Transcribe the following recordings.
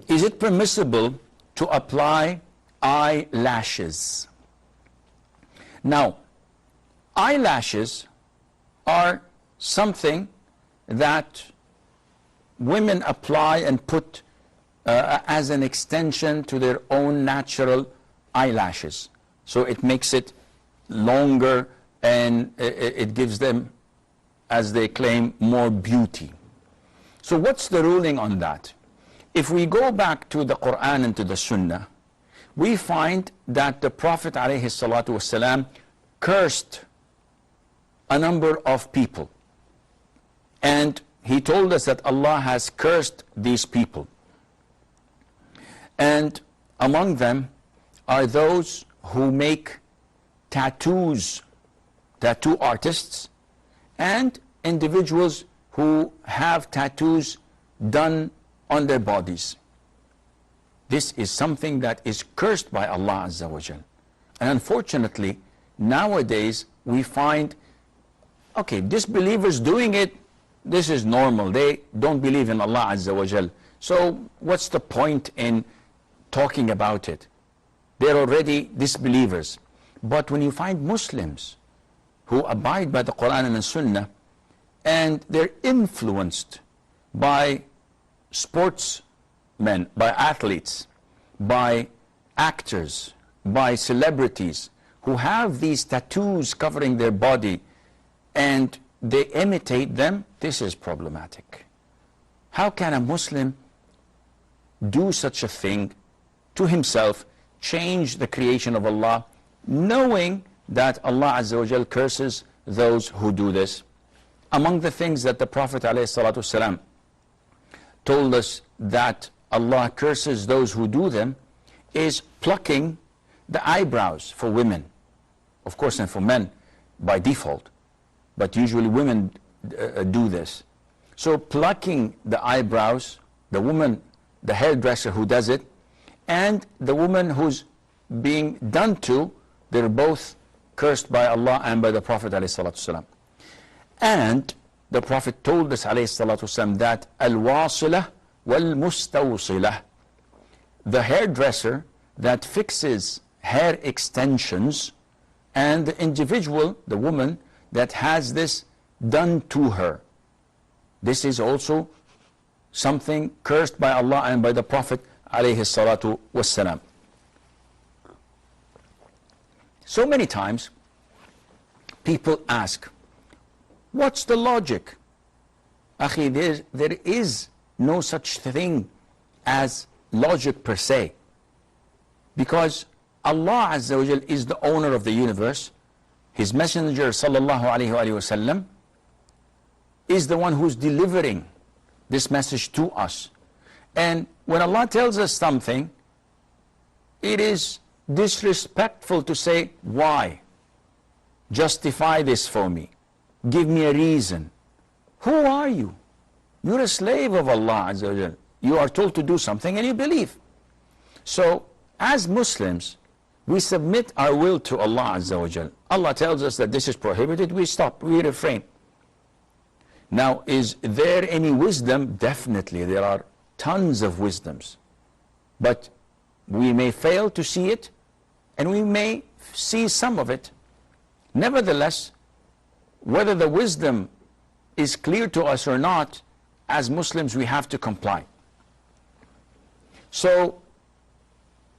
Is it permissible to apply eyelashes? Now, eyelashes are something that women apply and put as an extension to their own natural eyelashes. So it makes it longer and it gives them, as they claim, more beauty. So what's the ruling on that? If we go back to the Quran and to the Sunnah, we find that the Prophet ﷺ cursed a number of people. And he told us that Allah has cursed these people. And among them are those who make tattoos, tattoo artists, and individuals who have tattoos done on their bodies. This is something that is cursed by Allah Azza wa Jal. And unfortunately, nowadays we find, okay, disbelievers doing it, this is normal. They don't believe in Allah Azza wa Jal. So what's the point in talking about it? They're already disbelievers. But when you find Muslims who abide by the Quran and the Sunnah, and they're influenced by sportsmen, by athletes, by actors, by celebrities who have these tattoos covering their body, and they imitate them, this is problematic. How can a Muslim do such a thing to himself, change the creation of Allah, knowing that Allah Azza wa Jal curses those who do this? Among the things that the Prophet ﷺ told us that Allah curses those who do them is plucking the eyebrows for women. Of course, and for men by default. But usually women do this. So plucking the eyebrows, the woman, the hairdresser who does it, and the woman who's being done to, they're both cursed by Allah and by the Prophet ﷺ. And the Prophet told us ﷺ that al-wasilah wal-mustawsilah, the hairdresser that fixes hair extensions, and the individual, the woman, that has this done to her. This is also something cursed by Allah and by the Prophet ﷺ. So many times people ask, what's the logic? Akhi, there is no such thing as logic per se. Because Allah Azza wa Jal is the owner of the universe. His Messenger sallallahu alayhi wa sallam is the one who's delivering this message to us. And when Allah tells us something, it is disrespectful to say, why? Justify this for me. Give me a reason. Who are you? You're a slave of Allah Azza wa Jal. You are told to do something and you believe. So, as Muslims, we submit our will to Allah Azza wa Jal. Allah tells us that this is prohibited, we stop, we refrain. Now, is there any wisdom? Definitely, there are tons of wisdoms. But we may fail to see it, and we may see some of it. Nevertheless, whether the wisdom is clear to us or not, as Muslims we have to comply. So,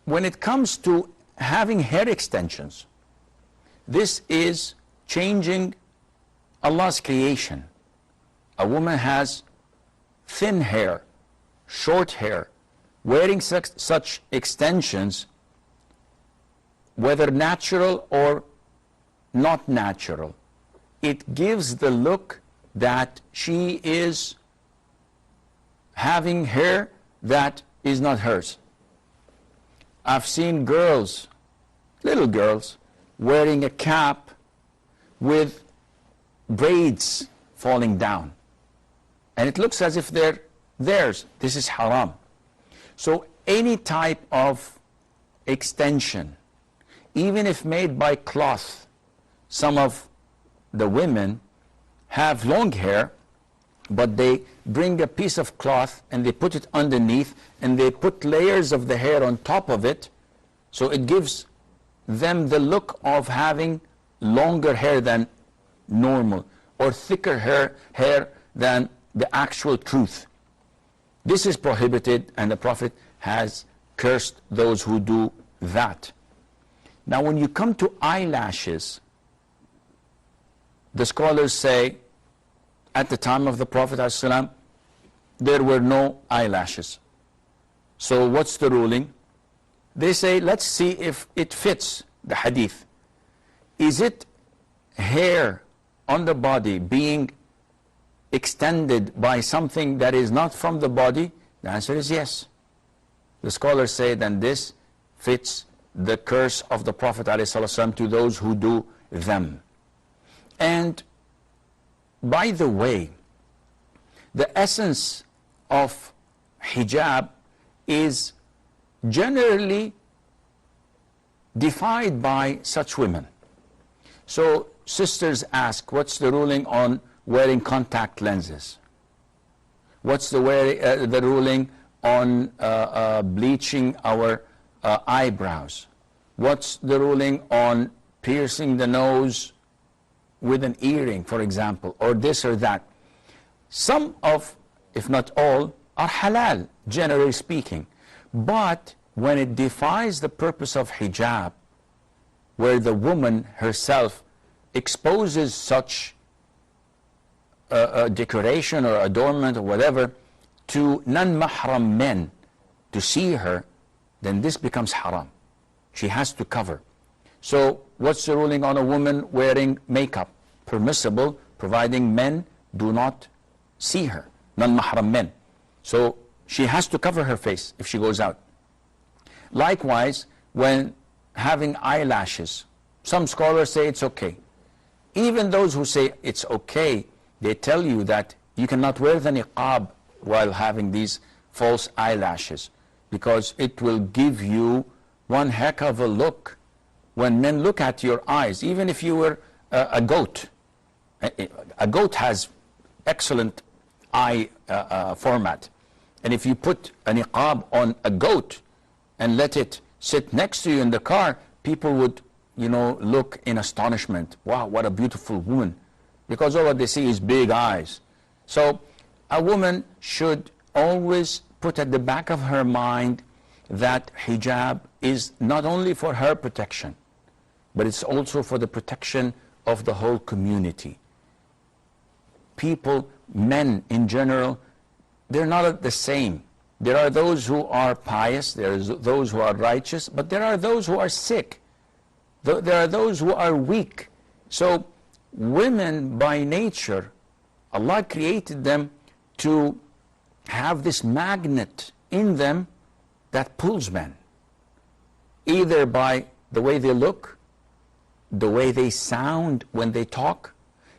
when it comes to having hair extensions, this is changing Allah's creation. A woman has thin hair, short hair, wearing such extensions, whether natural or not natural, it gives the look that she is having hair that is not hers. I've seen girls, little girls, wearing a cap with braids falling down. And it looks as if they're theirs. This is haram. So any type of extension, even if made by cloth, some of the women have long hair, but they bring a piece of cloth and they put it underneath and they put layers of the hair on top of it, so it gives them the look of having longer hair than normal or thicker hair than the actual truth. This is prohibited, and the Prophet has cursed those who do that. Now when you come to eyelashes, the scholars say at the time of the Prophet ﷺ, there were no eyelashes. So what's the ruling? They say, let's see if it fits the hadith. Is it hair on the body being extended by something that is not from the body? The answer is yes. The scholars say then this fits the curse of the Prophet ﷺ to those who do them. And by the way, the essence of hijab is generally defied by such women. So sisters ask, what's the ruling on wearing contact lenses? What's the ruling on bleaching our eyebrows? What's the ruling on piercing the nose with an earring, for example, or this or that? Some of, if not all, are halal, generally speaking. But when it defies the purpose of hijab, where the woman herself exposes such decoration or adornment or whatever to non-mahram men to see her, then this becomes haram. She has to cover. So what's the ruling on a woman wearing makeup? Permissible, providing men do not see her, non-mahram men. So she has to cover her face if she goes out. Likewise, when having eyelashes, some scholars say it's okay. Even those who say it's okay, they tell you that you cannot wear the niqab while having these false eyelashes, because it will give you one heck of a look when men look at your eyes. Even if you were a goat. A goat has excellent eye format. And if you put a niqab on a goat and let it sit next to you in the car, people would, look in astonishment. Wow, what a beautiful woman. Because all what they see is big eyes. So a woman should always put at the back of her mind that hijab is not only for her protection, but it's also for the protection of the whole community. People, men in general, they're not the same. There are those who are pious, there are those who are righteous, but there are those who are sick. There are those who are weak. So women by nature, Allah created them to have this magnet in them that pulls men, either by the way they look, the way they sound when they talk,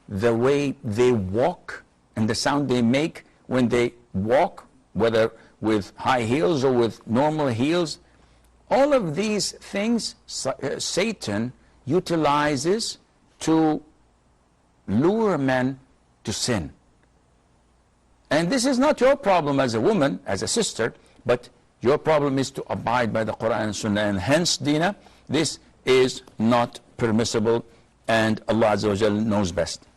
the way they walk, and the sound they make when they walk, whether with high heels or with normal heels. All of these things Satan utilizes to lure men to sin. And this is not your problem as a woman, as a sister, but your problem is to abide by the Quran and Sunnah. And hence, Dina, this is not permissible, and Allah Azza wa Jal knows best.